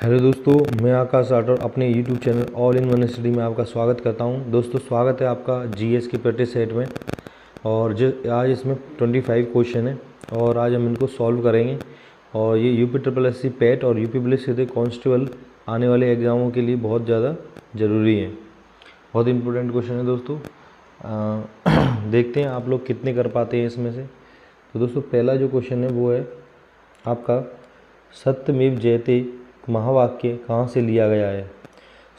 Hello दोस्तों, मैं आकाश राठौर अपने YouTube channel all in one study में आपका स्वागत करता हूं। दोस्तों, स्वागत है आपका जीएस के प्रैक्टिस सेट में। और आज इसमें 25 क्वेश्चन है और आज हम इनको सॉल्व करेंगे। और ये यूपी SSC पैट और यूपी पुलिस सीधे कांस्टेबल आने वाले एग्ज़ामों के लिए बहुत ज़्यादा ज़रूरी है। बहुत इंपॉर्टेंट क्वेश्चन है दोस्तों। देखते हैं आप लोग कितने कर पाते हैं इसमें से। तो दोस्तों, पहला जो क्वेश्चन है वो है आपका सत्यमेव जयते महावाक्य कहाँ से लिया गया है।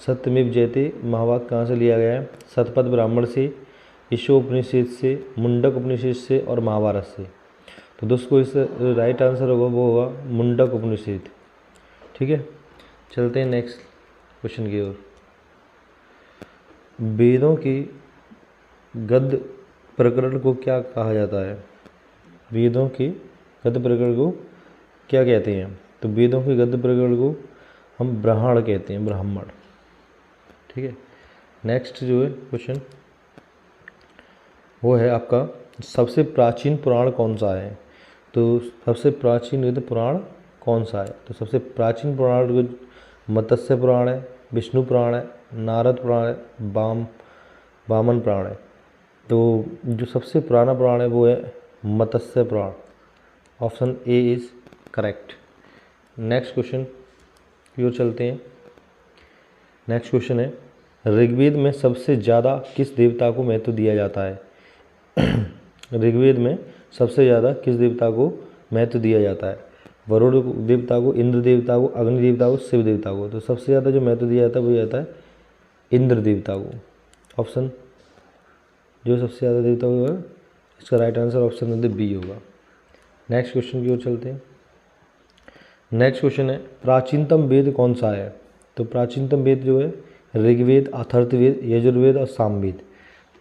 सत्यमेव जयते महावाक्य कहाँ से लिया गया है? शतपथ ब्राह्मण से, ईशोपनिषद से, मुंडक उपनिषद से और महाभारत से। तो दोस्तों, इस राइट आंसर होगा वो होगा मुंडक उपनिषद। ठीक है, चलते हैं नेक्स्ट क्वेश्चन की ओर। वेदों की गद्य प्रकरण को क्या कहा जाता है? वेदों के गद्य प्रकरण को क्या कहते हैं? तो वेदों के गद्य प्रकरण को हम ब्राह्मण कहते हैं, ब्राह्मण। ठीक है, नेक्स्ट जो है क्वेश्चन वो है आपका सबसे प्राचीन पुराण कौन सा है? तो सबसे प्राचीन वेद पुराण कौन सा है? तो सबसे प्राचीन पुराण मत्स्य पुराण है, विष्णु पुराण है, नारद पुराण है, वामन पुराण है। तो जो सबसे पुराना पुराण है वो है Matsya Purana. Option A is correct. Next question की ओर चलते हैं। नेक्स्ट क्वेश्चन है ऋग्वेद में सबसे ज़्यादा किस देवता को महत्व दिया जाता है? ऋग्वेद में सबसे ज़्यादा किस देवता को महत्व दिया जाता है? वरुण देवता को, इंद्र देवता को, अग्नि देवता को, शिव देवता को। तो सबसे ज़्यादा जो महत्व दिया जाता है वो जाता है इंद्र देवता को। ऑप्शन जो सबसे ज़्यादा देवता को, इसका right answer option number b होगा। नेक्स्ट क्वेश्चन की ओर चलते हैं। नेक्स्ट क्वेश्चन है प्राचीनतम वेद कौन सा है? तो प्राचीनतम वेद जो है ऋग्वेद, अथर्ववेद, यजुर्वेद और सामवेद।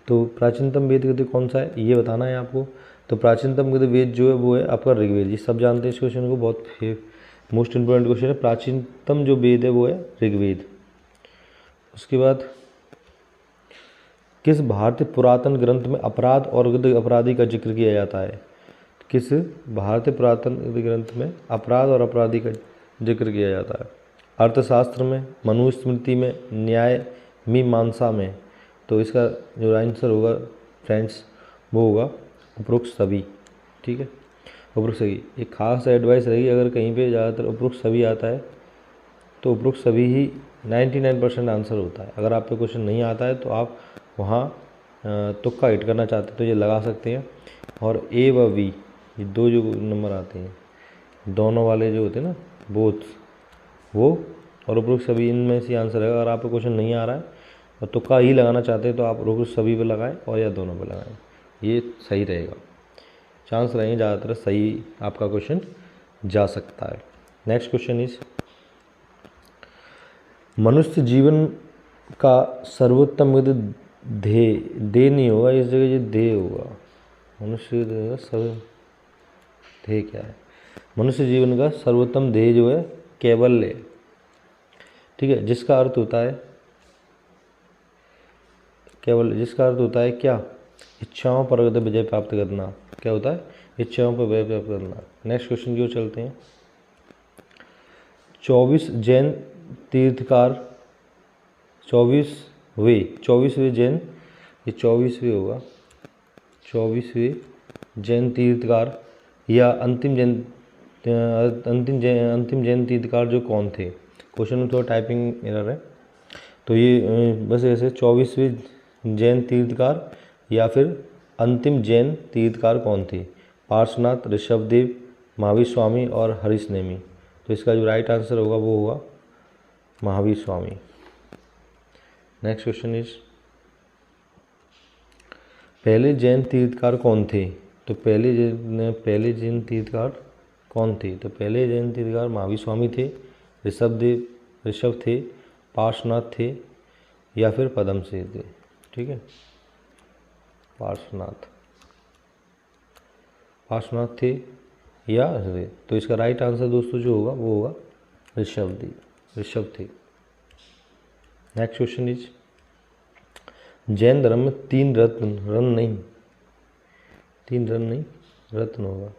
तो प्राचीनतम वेद कौन सा है ये बताना है आपको। तो प्राचीनतम वेद जो है वो है आपका ऋग्वेद। ये सब जानते हैं इस क्वेश्चन को, बहुत मोस्ट इंपोर्टेंट क्वेश्चन है। प्राचीनतम जो वेद है वो है ऋग्वेद। उसके बाद किस भारतीय पुरातन ग्रंथ में अपराध और अपराधी का जिक्र किया जाता है? किस भारतीय पुरातन ग्रंथ में अपराध और अपराधी का जिक्र किया जाता है? अर्थशास्त्र में, मनुस्मृति में, न्याय मीमांसा में। तो इसका जो आंसर होगा फ्रेंड्स वो होगा उपरोक्त सभी। ठीक है, उपरोक्त सभी एक खास एडवाइस रहेगी। अगर कहीं पे ज़्यादातर उपरोक्त सभी आता है तो उपरोक्त सभी ही 99% आंसर होता है। अगर आप पे क्वेश्चन नहीं आता है तो आप वहाँ तुक्का हिट करना चाहते हैं तो ये लगा सकते हैं। और ए व वी ये दो जो नंबर आते हैं, दोनों वाले जो होते हैं ना, बोथ, वो और उपरोक्त सभी, इनमें से आंसर है। अगर आपको क्वेश्चन नहीं आ रहा है और तुक्का ही लगाना चाहते हैं तो आप उपरोक्त सभी पे लगाएं और या दोनों पे लगाएं, ये सही रहेगा। चांस रहेंगे ज़्यादातर सही आपका क्वेश्चन जा सकता है। नेक्स्ट क्वेश्चन इज मनुष्य जीवन का सर्वोत्तम ध्येय, दे नहीं होगा इस जगह, ये ध्येय होगा। मनुष्य ध्येय क्या है? मनुष्य जीवन का सर्वोत्तम ध्येय जो है कैवल्य। ठीक है, जिसका अर्थ होता है केवल, जिसका अर्थ होता है क्या? इच्छाओं पर विजय प्राप्त करना। क्या होता है? इच्छाओं पर विजय प्राप्त करना। नेक्स्ट क्वेश्चन की ओर चलते हैं। 24 जैन तीर्थकार, 24वें जैन, ये 24वें होगा, 24वें जैन तीर्थकार या अंतिम जैन तीर्थकार जो कौन थे? क्वेश्चन में थोड़ा टाइपिंग एरर है। तो ये बस ऐसे 24वें जैन तीर्थकार या फिर अंतिम जैन तीर्थकार कौन थे? पार्श्वनाथ, ऋषभदेव, महावीर स्वामी और हरीश नेमी। तो इसका जो राइट आंसर होगा वो होगा Mahavir Swami. Next question is पहले जैन तीर्थकार कौन थे? तो पहले जैन तीर्थकार कौन थे? तो पहले जैन तीर्थकार महावीर स्वामी थे, ऋषभ थे, पार्श्वनाथ थे या फिर पद्मसेन थे। ठीक है, पार्श्वनाथ थे या तो इसका राइट आंसर दोस्तों जो होगा वो होगा ऋषभ थे। नेक्स्ट क्वेश्चन इज जैन धर्म में 3 रत्न होगा।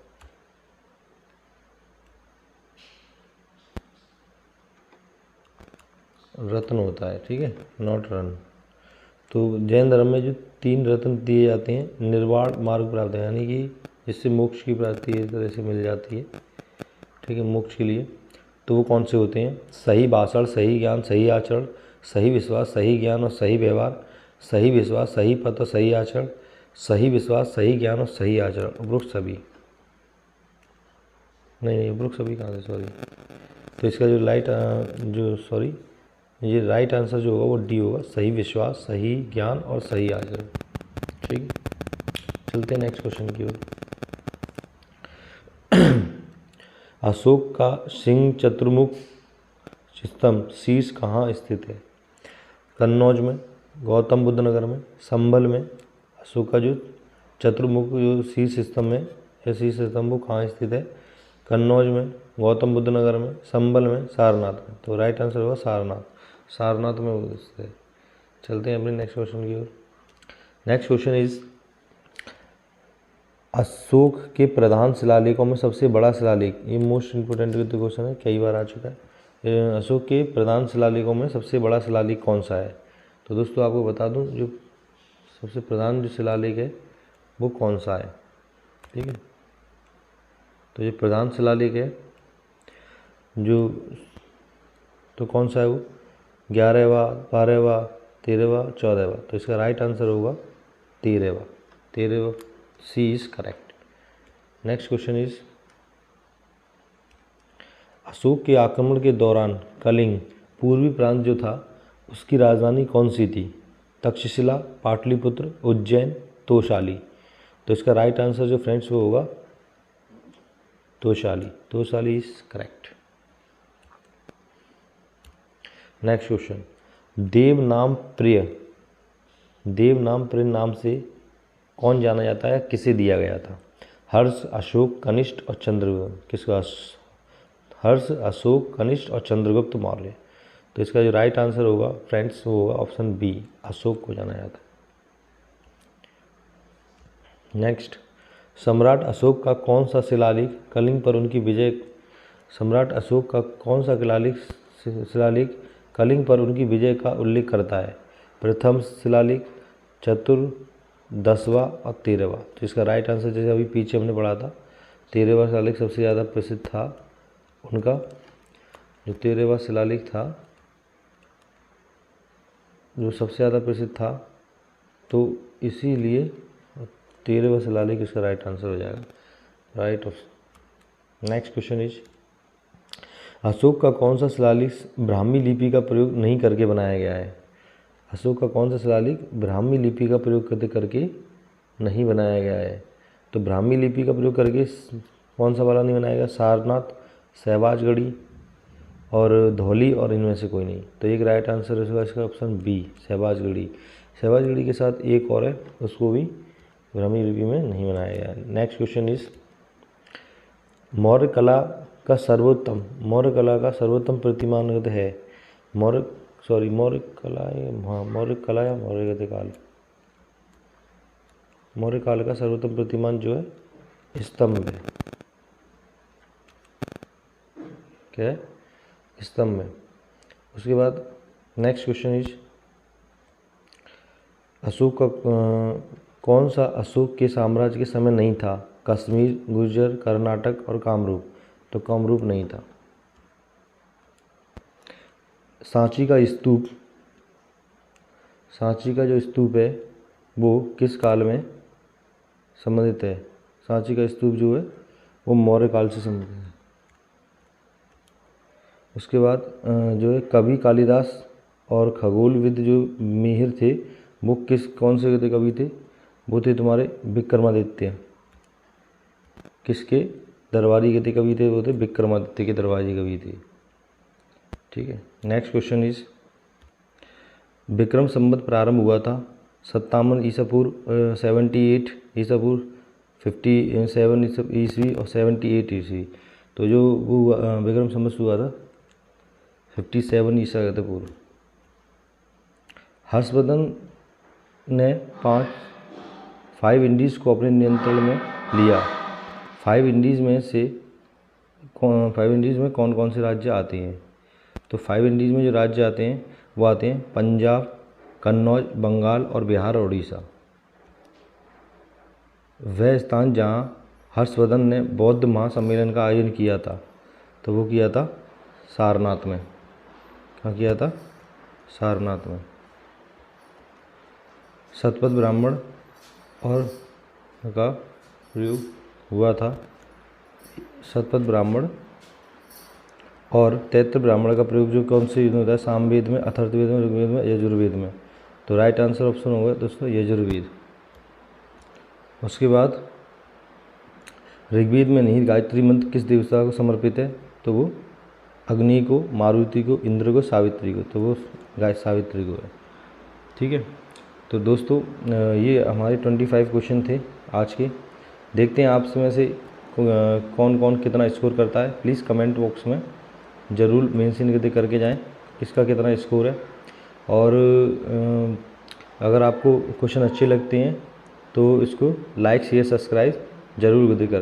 रत्न होता है, ठीक है, नॉट रन। तो जैन धर्म में जो 3 रत्न दिए जाते हैं निर्वाण मार्ग प्राप्त है, यानी कि जिससे मोक्ष की प्राप्ति इस तरह से मिल जाती है, ठीक है, मोक्ष के लिए। तो वो कौन से होते हैं? सही भाषण, सही ज्ञान, सही आचरण, सही विश्वास, सही ज्ञान और सही व्यवहार, सही विश्वास, सही पद और सही आचरण, सही विश्वास, सही ज्ञान और सही आचरण, उपरोक्त सभी। नहीं, उपरोक्त सभी कहाँ से, सॉरी। तो इसका ये राइट आंसर जो होगा वो डी होगा, सही विश्वास, सही ज्ञान और सही आचरण, ठीक है। चलते हैं नेक्स्ट क्वेश्चन की ओर। अशोक का सिंह चतुर्मुख स्तंभ शीर्ष कहाँ स्थित है? कन्नौज में, गौतम बुद्ध नगर में, संभल में। अशोक का जो चतुर्मुख जो शीर्ष स्तंभ है या शीर्ष स्तंभ वो कहाँ स्थित है? कन्नौज में, गौतम बुद्ध नगर में, संभल में, सारनाथ में। तो राइट आंसर होगा सारनाथ, सारनाथ में वो स्थित है। चलते हैं अपने नेक्स्ट क्वेश्चन की ओर। नेक्स्ट क्वेश्चन इज अशोक के प्रधान शिलालेखों में सबसे बड़ा शिलालेख, ये मोस्ट इंपोर्टेंट क्वेश्चन है, कई बार आ चुका है। अशोक के प्रधान शिलालेखों में सबसे बड़ा शिलालेख कौन सा है? तो दोस्तों आपको बता दूं जो सबसे प्रधान जो शिलालेख है वो कौन सा है, ठीक है। तो जो प्रधान शिलालेख है जो, तो कौन सा है वो? 11वां, 12वां, 13वां, 14वां। तो इसका राइट आंसर होगा 13वां, 13वां, C is correct. Next question is Ashok के आक्रमण के दौरान कलिंग पूर्वी प्रांत जो था उसकी राजधानी कौन सी थी? तक्षशिला, पाटलिपुत्र, उज्जैन, तोशाली। तो इसका राइट आंसर जो फ्रेंड्स वो होगा Tosali, Tosali is correct. Next question, Devanampriya नाम से कौन जाना जाता है, किसे दिया गया था? हर्ष, अशोक, कनिष्ठ और चंद्रगुप्त। किसका? हर्ष, अशोक, कनिष्ठ और चंद्रगुप्त मौर्य। तो इसका जो राइट आंसर होगा फ्रेंड्स वो होगा ऑप्शन बी, अशोक को जाना जाता है। नेक्स्ट, सम्राट अशोक का कौन सा शिलालेख कलिंग पर उनकी विजय, सम्राट अशोक का कौन सा शिलालेख कलिंग पर उनकी विजय का उल्लेख करता है? प्रथम शिलालेख, चतुर्थ, 10वां और 13वां। तो इसका राइट आंसर जैसे अभी पीछे हमने पढ़ा था 13वां शिलालेख सबसे ज़्यादा प्रसिद्ध था उनका, जो 13वां शिलालेख था जो सबसे ज़्यादा प्रसिद्ध था, तो इसीलिए 13वां शिलालेख इसका राइट आंसर हो जाएगा, right of. Next question is Ashok का कौन सा शिलालेख ब्राह्मी लिपि का प्रयोग नहीं करके बनाया गया है? अशोक का कौन सा शिलालेख ब्राह्मी लिपि का प्रयोग करके नहीं बनाया गया है? तो ब्राह्मी लिपि का प्रयोग करके कौन सा वाला नहीं बनाया गया? सारनाथ, सहबाजगढ़ी और धौली और इनमें से कोई नहीं। तो एक राइट आंसर होगा इसका ऑप्शन बी, सहबाजगढ़ी। सहबाजगढ़ी के साथ एक और है उसको भी ब्राह्मी लिपि में नहीं बनाया गया है। नेक्स्ट क्वेश्चन इज मौर्य कला का सर्वोत्तम प्रतिमान है? मौर्य कला या मौर्य गतिकाल? मौर्य काल का सर्वोत्तम प्रतिमान जो है स्तंभ है, क्या है? स्तंभ में। उसके बाद नेक्स्ट क्वेश्चन इज अशोक का कौन सा अशोक के साम्राज्य के समय नहीं था? कश्मीर, गुर्जर, कर्नाटक और कामरूप। तो कामरूप नहीं था। सांची का जो स्तूप है वो किस काल में संबंधित है? सांची का स्तूप जो है वो मौर्य काल से संबंधित है। उसके बाद जो है कवि कालिदास और खगोलविद जो मिहिर थे वो कौन से कवि थे? वो थे तुम्हारे विक्रमादित्य। किसके दरबारी गति कवि थे? वो थे विक्रमादित्य के दरबारी कवि थे, ठीक है। Next question is Vikram Samvat प्रारंभ हुआ था 57 ईसा पूर्व, 78 ईसा पूर्व, 57 ईस्वी और 78 ईस्वी। तो जो वो विक्रम संवत हुआ था 57 ईसा पूर्व। हर्षवर्धन ने 5 इंडीज़ को अपने नियंत्रण में लिया। 5 इंडीज़ में कौन कौन से राज्य आते हैं? तो 5 इंडीज़ में जो राज्य आते हैं वो आते हैं पंजाब, कन्नौज, बंगाल और बिहार और उड़ीसा। वह स्थान जहाँ हर्षवर्धन ने बौद्ध महासम्मेलन का आयोजन किया था, तो वो किया था सारनाथ में। कहाँ किया था? सारनाथ में। शतपथ ब्राह्मण और का प्रयोग हुआ था। शतपथ ब्राह्मण और तैत्तर ब्राह्मण का प्रयोग जो कौन से युद्ध में होता है? सामवेद में, अथर्ववेद में, ऋग्वेद में, यजुर्वेद में। तो राइट आंसर ऑप्शन होगा दोस्तों यजुर्वेद। उसके बाद ऋग्वेद में निहित गायत्री मंत्र किस देवता को समर्पित है? तो वो अग्नि को, मारुति को, इंद्र को, सावित्री को। तो वो गाय सावित्री को है। ठीक है, तो दोस्तों ये हमारे 25 क्वेश्चन थे आज के। देखते हैं आप में से कौन कौन कितना स्कोर करता है। प्लीज़ कमेंट बॉक्स में ज़रूर मेंशन करके जाएं किसका कितना स्कोर है। और अगर आपको क्वेश्चन अच्छे लगते हैं तो इसको लाइक, शेयर, सब्सक्राइब ज़रूर कर